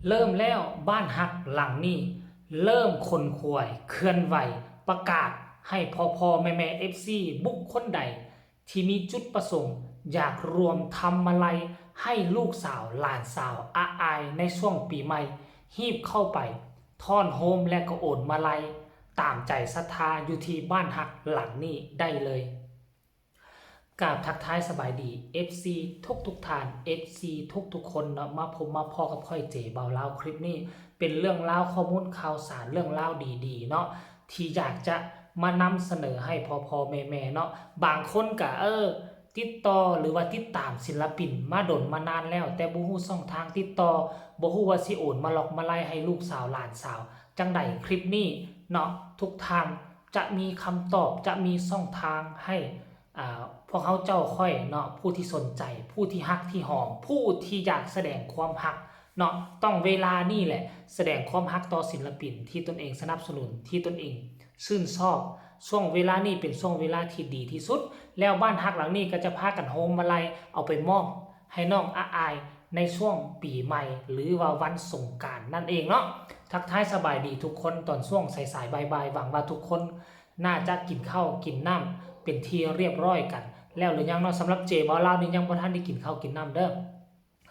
เริ่มแล้วบ้านฮักหลังนี้เริ่มคนขวยเคลื่อนไหวประกาศให้พ่อแม่เอฟซีบุคคลใดที่มีจุดประสงค์อยากรวมทำมาลัยให้ลูกสาวหลานสาวอาอายในช่วงปีใหม่ฮีบเข้าไปท่อนโฮมและก็โอนมาลัยตามใจศรัทธาอยู่ที่บ้านฮักหลังนี้ได้เลยกราบทักทายสบายดี FC ทุกท่าน FC ทุกคนเนาะมาผมมาพอกับค่อยเจ๋เบาเล่าคลิปนี้เป็นเรื่องเล่าข้อมูลข่าวสารเรื่องเล่าดีๆเนาะที่อยากจะมานำเสนอให้พ่อแม่เนาะบางคนก็ติดต่อหรือว่าติดตามศิลปินมาดนมานานแล้วแต่บ่ฮู้ช่องทางติดต่อบ่ฮู้ว่าสิโอนมาหลอกมาไล่ให้ลูกสาวหลานสาวจังใดคลิปนี้เนาะทุกทางจะมีคำตอบจะมีช่องทางให้พวกเขาเจ้าค่อยเนาะผู้ที่สนใจผู้ที่ฮักที่หอมผู้ที่อยากแสดงความฮักเนาะต้องเวลานี่แหละแสดงความฮักต่อศิลปินที่ตนเองสนับสนุนที่ตนเองชื่นชอบช่วงเวลานี้เป็นช่วงเวลาที่ดีที่สุดแล้วบ้านฮักหลังนี้ก็จะพากันโฮมมาลัยเอาไปมอบให้น้องอาอายในช่วงปีใหม่หรือว่าวันสงกรานต์นั่นเองเนาะทักทายสบายดีทุกคนตอนช่วงสายๆบ่ายๆหวังว่าทุกคนน่าจะกินข้าวกินน้ำเป็นที่เรียบร้อยกันแล้วหรือยังเนาะสำหรับเจบอลาวนี่ยังบ่ทันได้กินข้าวกินน้ำเด้อ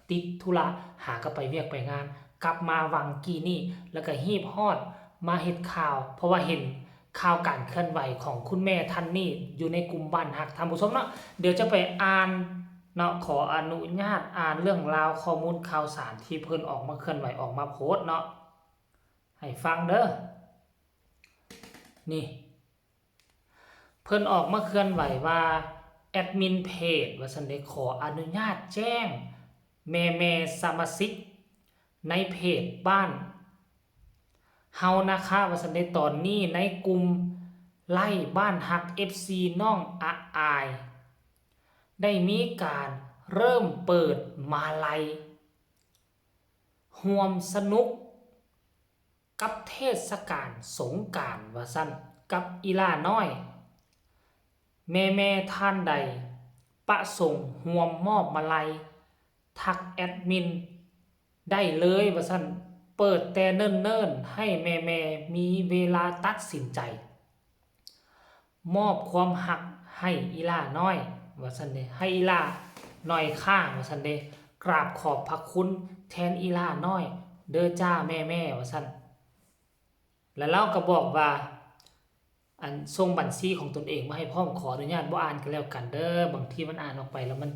ติดธุระหาก็ไปเวียกไปงานกลับมาวังกี้นี่แล้วก็ฮีบฮอดมาเฮ็ดข่าวเพราะว่าเห็นข่าวการเคลื่อนไหวของคุณแม่ท่านนี้อยู่ในกลุ่มบ้านฮักท่านผู้ชมเนาะเดี๋ยวจะไปอ่านเนาะขออนุญาตอ่านเรื่องราวข้อมูลข่าวสารที่เพิ่นออกมาเคลื่อนไหวออกมาโพสต์เนาะให้ฟังเด้อนี่เพิ่นออกมาเคลื่อนไหวว่าแอดมินเพจว่าสันได้ขออนุญาตแจ้งแม่สมาชิกในเพจบ้านเฮานะคะว่าสันได้ตอนนี้ในกลุ่มไล่บ้านฮัก FC น้องอาอายได้มีการเริ่มเปิดมาลัยร่วมสนุกกับเทศกาลสงกรานต์ว่าซั่นกับอีหล่าน้อยแม่ท่านใดประสงค์ร่วมมอบมาลัยทักแอดมินได้เลยว่าซั่นเปิดแต่เนิ่นๆให้แม่มีเวลาตัดสินใจมอบความหักให้อีหล่าน้อยว่าซั่นเด้ให้อีหล่าน้อยค่าว่าซั่นเด้กราบขอบพระคุณแทนอีหล่าน้อยเด้อจ้าแม่ว่าซั่นแล้วเราก็บอกว่าอันส่งบัญชีของตนเองมาให้พร้อมขออนุญาตบ่อ่านกันแล้วกันเด้อบางทีมันอ่านออกไปแล้วมัน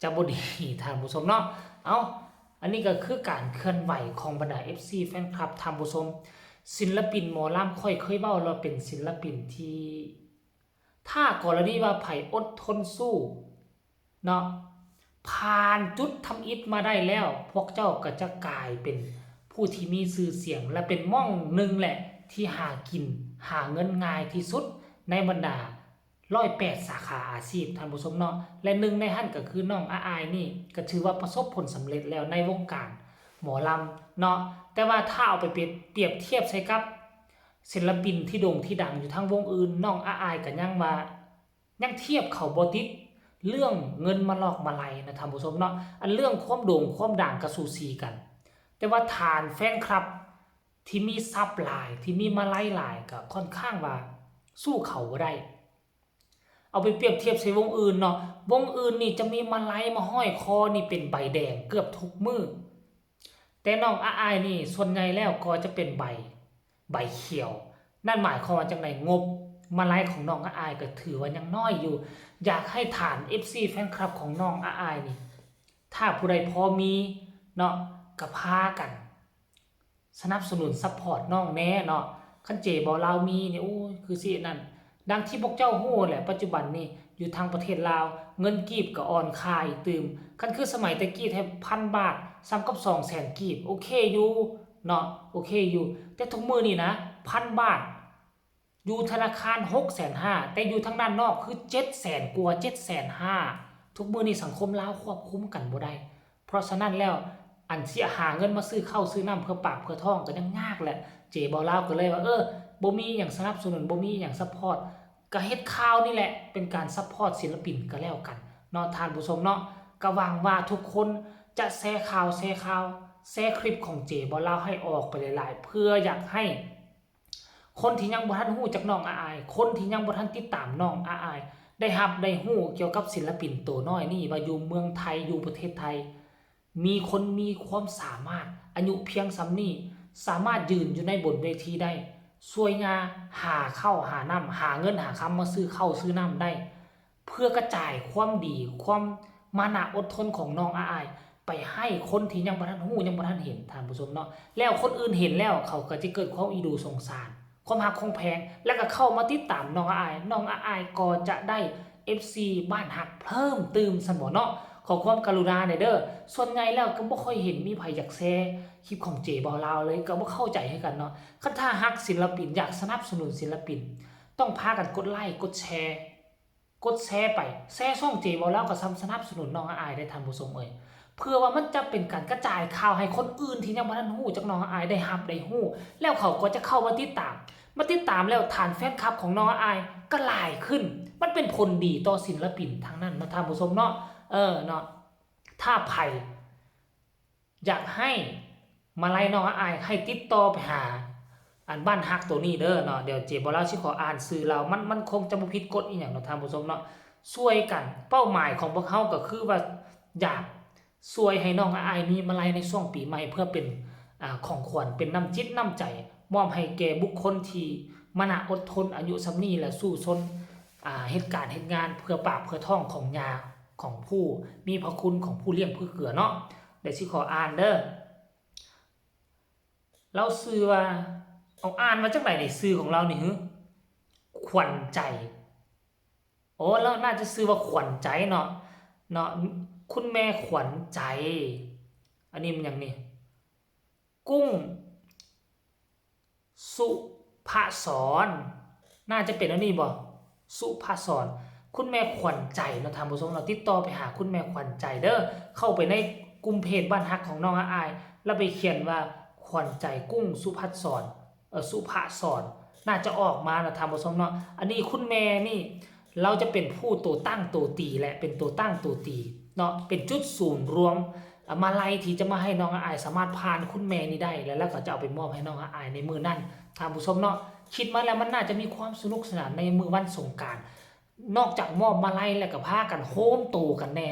จะบ่ดีท่านผู้ชมเนาะอันนี้ก็คือการเคลื่อนไหวของบรรดา FC แฟนคลับท่านผู้ชมศิลปินหมอลำค่อยเคยเว้าเราเป็นศิลปินที่ถ้ากรณีว่าไผอดทนสู้เนาะผ่านจุดทำอิฐมาได้แล้วพวกเจ้าก็จะกลายเป็นผู้ที่มีชื่อเสียงและเป็นม่องหนึ่งแหละที่หากินหาเงินง่ายที่สุดในบรรดา108 สาขาอาชีพท่านผู้ชมเนาะและหนึ่งในท่านก็คือน้องอาอายนี่ก็ถือว่าประสบผลสำเร็จแล้วในวงการหมอลำเนาะแต่ว่าถ้าเอาไปเปรียบเทียบใช้กับศิลปินที่โด่งที่ดังอยู่ทั้งวงอื่นน้องอาอายก็ยังว่ายังเทียบเขาบ่ติดเรื่องเงินมาหลอกมาไล่นะท่านผู้ชมเนาะอันเรื่องความโด่งความดังก็สูสีกันแต่ว่าฐานแฟนคลับที่มีซับหลายที่มีมาไล่หลายก็ค่อนข้างว่าสู้เขาบ่ได้เอาไปเปรียบเทียบใส่วงอื่นเนาะวงอื่นนี่จะมีมาไล่มาห้อยคอนี่เป็นใบแดงเกือบทุกมือแต่น้องอาอายนี่ส่วนใหญ่แล้วก็จะเป็นใบเขียวนั่นหมายความว่าจังได๋งบมาไล่ของน้องอาอายก็ถือว่ายังน้อยอยู่อยากให้ฐาน FC แฟนคลับของน้องอาอายนี่ถ้าผู้ใดพอมีเนาะก็พากันสนับสนุนซัพพอร์ตน้องแน่เนาะคันเจบ่ลาวมีนี่โอ้ยคือสินั่นดังที่พวกเจ้าฮู้แหละปัจจุบันนี้อยู่ทางประเทศลาวเงินกีบก็อ่อนค่าอีกตื่มคันคือสมัยตะกี้แทบ1,000 บาทซ้ำกับ200,000กีบโอเคอยู่เนาะโอเคอยู่แต่ทุกมื้อนี่นะ1,000 บาทอยู่ธนาคาร650,000แต่อยู่ทางด้านนอกคือ700,000กว่า750,000ทุกมื้อนี้สังคมลาวควบคุมกันบ่ได้เพราะฉะนั้นแล้วอันสิหาเงินมาซื้อข้าวซื้อน้ำเพื่อปากเพื่อท้องก็ยังยากแหละเจบ่ลาวก็เลยว่าบ่มีหยังสนับสนุนบ่มีหยังซัพพอร์ตก็เฮ็ดข่าวนี่แหละเป็นการซัพพอร์ตศิลปินก็แล้วกันเนาะท่านผู้ชมเนาะก็หวังว่าทุกคนจะแชร์ข่าว แชร์คลิปของเจบ่เล่าให้ออกไปหลายๆเพื่ออยากให้คนที่ยังบ่ทันฮู้จักน้องอายคนที่ยังบ่ทันติดตามน้องอายได้รับได้ฮู้เกี่ยวกับศิลปินตัวน้อยนี่ว่าอยู่เมืองไทยอยู่ประเทศไทยมีคนมีความสามารถอายุเพียงส่ำนี้สามารถยืนอยู่ในบนเวทีได้สวยงามหาข้าวหาน้ำหาเงินหาคำมาซื้อข้าวซื้อน้ำได้เพื่อกระจายความดีความมานะอดทนของน้องอายไปให้คนที่ยังบ่ทันฮู้ยังบ่ทันเห็นท่านผู้ชมเนาะแล้วคนอื่นเห็นแล้วเขาก็จะเกิดความอีดูสงสารความหักความแพงแล้วก็เข้ามาติดตามน้องอายน้องอายก็จะได้ FC บ้านหักเพิ่มเติมซั่นบ่เนาะขอความกรุณาเด้อส่วนใหญ่แล้วก็บ่ค่อยเห็นมีไผอยากแชร์คลิปของเจบ่ลาวเลยก็บ่เข้าใจให้กันเนาะคันถ้าฮักศิลปินอยากสนับสนุนศิลปินต้องพากันกดไลค์กดแชร์ไปแชร์ช่องเจบ่ลาวก็สนับสนุนน้องอายได้ท่านผู้ชมเอ้ยเพื่อว่ามันจะเป็นการกระจายข่าวให้คนอื่นที่ยังบ่ทันฮู้จักน้องอายได้รับได้ฮู้แล้วเขาก็จะเข้ามาติดตามแล้วฐานแฟนคลับของน้องอายก็หลายขึ้นมันเป็นผลดีต่อศิลปินทั้งนั้นนะท่านผู้ชมเนาะเนาะถ้าไผอยากให้มาไล่น้องอายให้ติดต่อไปหาอันบ้านฮักตัวนี้เด้อเนาะเดี๋ยวเจบ่ลาวสิขออ่านชื่อเรามันคงจะบ่ผิดกฎอีหยังเนาะท่านผู้ชมเนาะช่วยกันเป้าหมายของพวกเขาก็คือว่าอยากช่วยให้น้องอายมีมาไล่ในช่วงปีใหม่เพื่อเป็นของขวัญเป็นน้ำจิตน้ำใจมอบให้แก่บุคคลที่มานะอดทนอายุส่ำนี้และสู้ชนเหตุการณ์เหตุงานเพื่อปากเพื่อท้องของยาของผู้มีพระคุณของผู้เลี้ยงผู้เกือเนาะเดี๋ยวสิขออ่านเด้อเราชื่อว่าเอาอ่านมาจากไหนในชื่อของเรานี่ฮึขวัญใจโอ้แล้วน่าจะชื่อว่าขวัญใจเนาะคุณแม่ขวัญใจอันนี้มันอย่างนี้กุ้งสุภาสรน่าจะเป็นอันนี้บ่สุภาสรคุณแม่ขวัญใจเนาะท่านผู้ชมเราติดต่อไปหาคุณแม่ขวัญใจเด้อเข้าไปในกลุ่มเพจบ้านฮักของน้องอายแล้วไปเขียนว่าขวัญใจกุ้งสุภาสรสุภาสรน่าจะออกมาเนาะท่านผู้ชมเนาะอันนี้คุณแม่นี่เราจะเป็นผู้ตัวตั้งตัวตีและเป็นตัวตั้งตัวตีเนาะเป็นจุดศูนย์รวมมาลัยที่จะมาให้น้องอายสามารถผ่านคุณแม่นี่ได้แล้วก็จะเอาไปมอบให้น้องอายในมือนั่นท่านผู้ชมเนาะคิดมาแล้วมันน่าจะมีความสนุกสนานในมือวันสงกรานต์นอกจากมอบมาลัยแล้วก็พากันโฮมโตกันแน่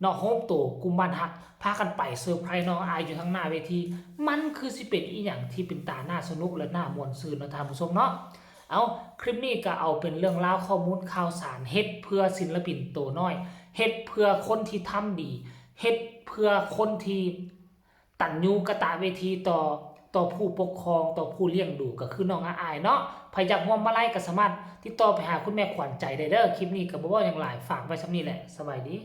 เนาะโฮมโตกุมบ้านฮักพากันไปเซอร์ไพรส์น้องอายอยู่ทางหน้าเวทีมันคือสิเป็นอีหยังที่เป็นตาหน้าสนุกและหน้ามวลซื่นเนาะท่านผู้ชมเนาะเอาคลิปนี้ก็เอาเป็นเรื่องราวข้อมูลข่าวสารเฮ็ดเพื่อศิลปินตัวน้อยเฮ็ดเพื่อคนที่ทำดีเฮ็ดเพื่อคนที่ตัญญูกตเวทีต่อผู้ปกครองต่อผู้เลี้ยงดูก็คือน้องอายเนาะใครอยากร่วมมาไล่ก็สามารถติดต่อไปหาคุณแม่ขวัญใจได้เด้อคลิปนี้ก็บ่ว่าหยังหลายฝากไว้ส่ำนี้แหละสบายดี